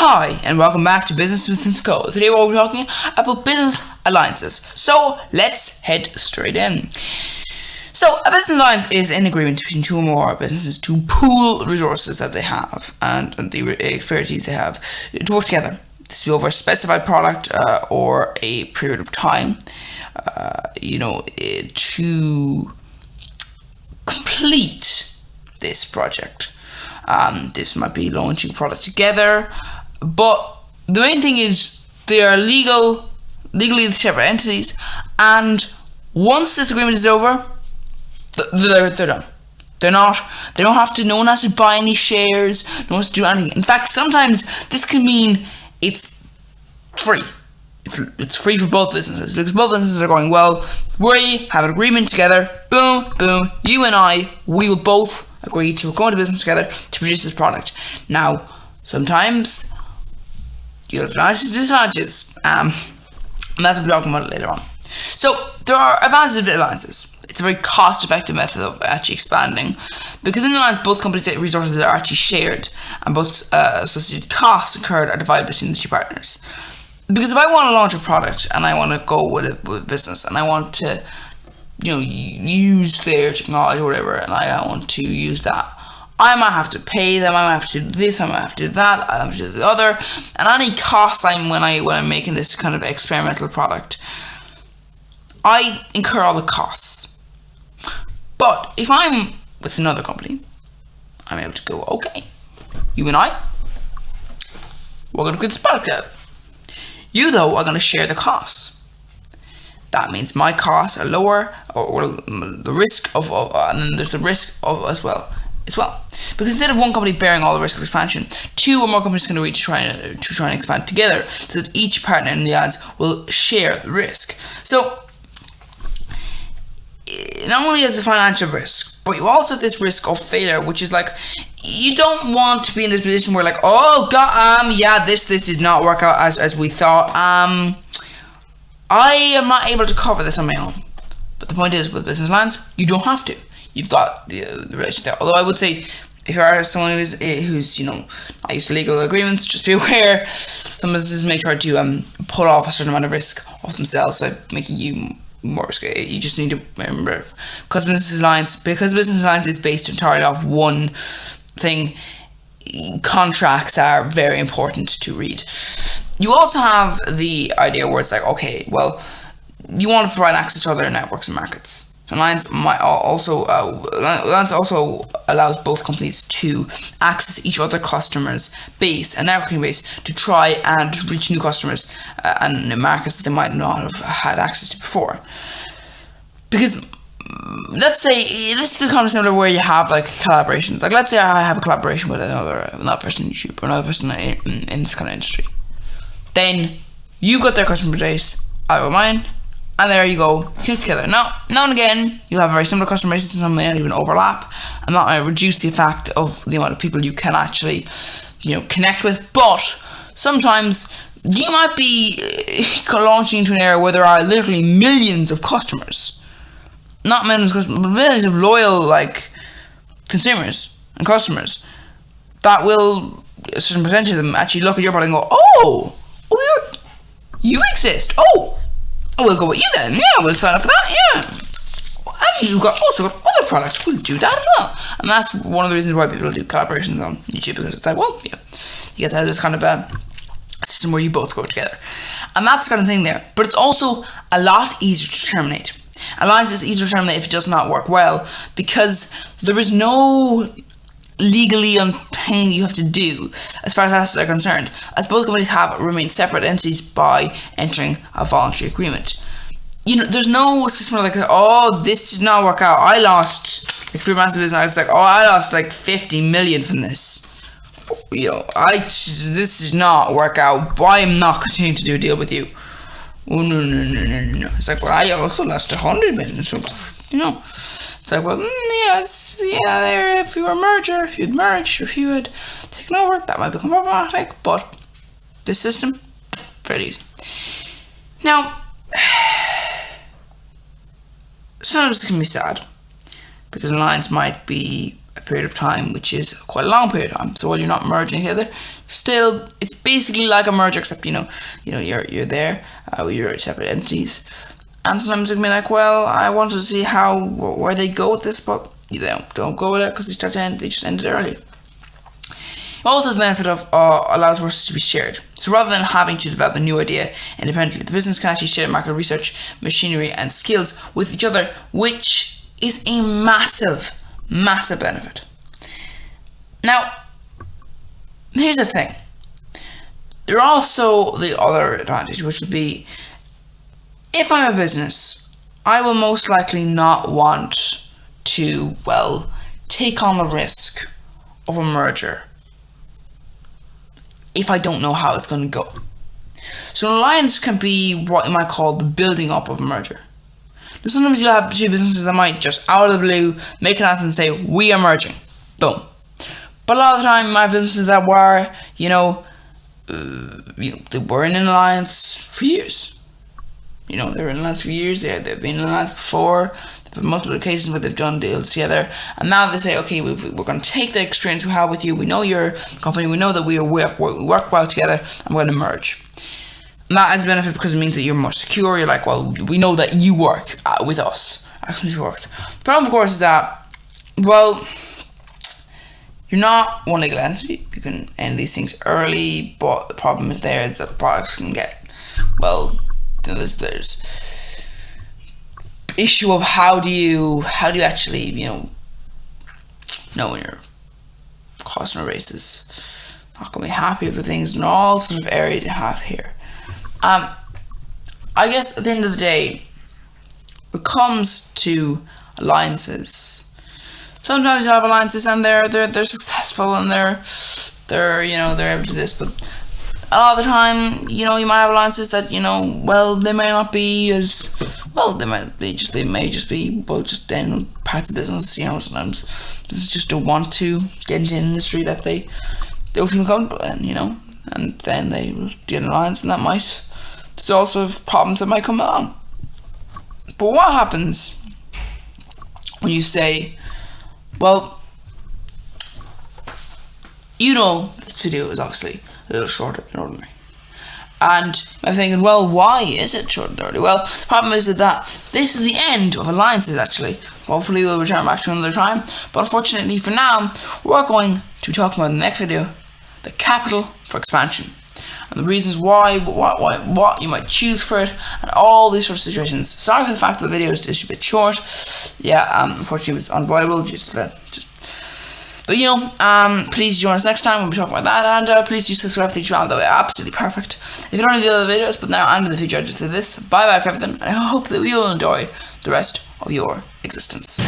Hi, and welcome back to Business with Co. Today we're talking about business alliances. So let's head straight in. So a business alliance is an agreement between two or more businesses to pool resources that they have and the expertise they have to work together. This will be over a specified product or a period of time, to complete this project. This might be launching a product together, but the main thing is they are legally separate entities, and once this agreement is over, they're done. They don't have to. No one has to buy any shares. No one has to do anything. In fact, sometimes this can mean it's free. It's free for both businesses, because both businesses are going, well, we have an agreement together. Boom, boom. You and I, we will both agree to go into business together to produce this product. Now, sometimes you have advantages and disadvantages, and that's what we're talking about later on. So there are advantages of alliances. It's a very cost-effective method of actually expanding, because in an alliance, both companies' resources are actually shared, and both associated costs incurred are divided between the two partners. Because if I want to launch a product and I want to go with a business and I want to, use their technology or whatever, and I want to use that, I might have to pay them. I might have to do this. I might have to do that. I have to do the other. And any cost when I'm making this kind of experimental product, I incur all the costs. But if I'm with another company, I'm able to go, okay, you and I, we're going to create this product together. You, though, are going to share the costs. That means my costs are lower, or the risk of, and then there's the risk of as well. Because instead of one company bearing all the risk of expansion, two or more companies can agree to try and expand together, so that each partner in the alliance will share the risk. So not only is the financial risk, but you also have this risk of failure, which is like, you don't want to be in this position where this did not work out as we thought. I am not able to cover this on my own. But the point is, with business alliance, you don't have to. You've got the relationship there. Although I would say, if you are someone who's not used to legal agreements, just be aware. Some businesses may try to pull off a certain amount of risk off themselves by making you more risky. You just need to remember, because business alliance is based entirely off one thing, contracts are very important to read. You also have the idea where it's like, okay, well, you want to provide access to other networks and markets. So Alliance also allows both companies to access each other customers' base and networking base to try and reach new customers and new markets that they might not have had access to before. Because let's say this is kind of similar where you have like collaborations. Like, let's say I have a collaboration with another person in YouTube or another person in this kind of industry. Then you got their customer base, I got mine, and there you go, connect together. Now and again, you'll have a very similar customer base, and some may not even overlap, and that might reduce the effect of the amount of people you can actually, connect with. But sometimes you might be launching into an area where there are literally millions of customers. Not millions of customers, but millions of loyal, consumers and customers that will, a certain percentage of them actually look at your product and go, you exist. We'll go with you then. Yeah, we'll sign up for that. Yeah. And you've also got other products. We'll do that as well. And that's one of the reasons why people do collaborations on YouTube, because it's like, you get to have this kind of a system where you both go together. And that's the kind of thing there. But it's also a lot easier to terminate. Alliance is easier to terminate if it does not work well, because there is no legally thing you have to do as far as assets are concerned, as both companies have remained separate entities by entering a voluntary agreement. There's no system where this did not work out. I lost, if you're a massive business, I was like, I lost 50 million from this. This did not work out. I am not continuing to do a deal with you. Oh, no. It's like, well, I also lost 100 million, so, It's like, well, if you were a merger, if you'd merged, if you had taken over, that might become problematic, but this system, very easy. Now, sometimes it can be sad, because an alliance might be a period of time, which is quite a long period of time. So while you're not merging together, still it's basically like a merger, except you're there with your separate entities. And sometimes it can be like, well, I wanted to see where they go with this, but they don't go with it because they just ended early. It also has the benefit of allows resources to be shared. So rather than having to develop a new idea independently, the business can actually share market research, machinery, and skills with each other, which is a massive, massive benefit. Now, here's the thing. There are also the other advantage, which would be, if I'm a business, I will most likely not want to, take on the risk of a merger if I don't know how it's going to go. So an alliance can be what you might call the building up of a merger. Now, sometimes you'll have two businesses that might just out of the blue make an announcement and say, we are merging. Boom. But a lot of the time, my businesses that were, they were in an alliance for years. They were in an alliance for years. They've been in an alliance before. They've had multiple occasions where they've done deals together. And now they say, okay, we're going to take the experience we have with you. We know your company. We know that we work well together. And we're going to merge. And that has a benefit because it means that you're more secure. You're like, well, we know that you work with us. Actually works. The problem, of course, is that, you're not one legal entity. You can end these things early, but the problem is that products can get, there's issue of how do you actually know when your customer base is not going to be happy with things, and all sort of areas you have here. I guess at the end of the day, when it comes to alliances, sometimes you have alliances and they're successful and they're able to do this, but a lot of the time, you might have alliances that, they may not be as well. They may just be just then parts of business. Sometimes businesses just don't want to get into an industry that they don't feel comfortable in, and then they will get an alliance, and there's also problems that might come along. But what happens when you say, this video is obviously a little shorter than ordinary. And I'm thinking, why is it shorter than ordinary? Well, the problem is that this is the end of alliances, actually. Hopefully we'll return back to another time. But unfortunately for now, we're going to talk about in the next video, the capital for expansion. And the reasons why, what you might choose for it, and all these sort of situations. Sorry for the fact that the video is just a bit short. Unfortunately it was unavoidable, but please join us next time when we talk about that, and please do subscribe to the channel. That would be absolutely perfect. If you don't know the other videos, but now and in the future, I just say this. Bye bye for everything, and I hope that you will enjoy the rest of your existence.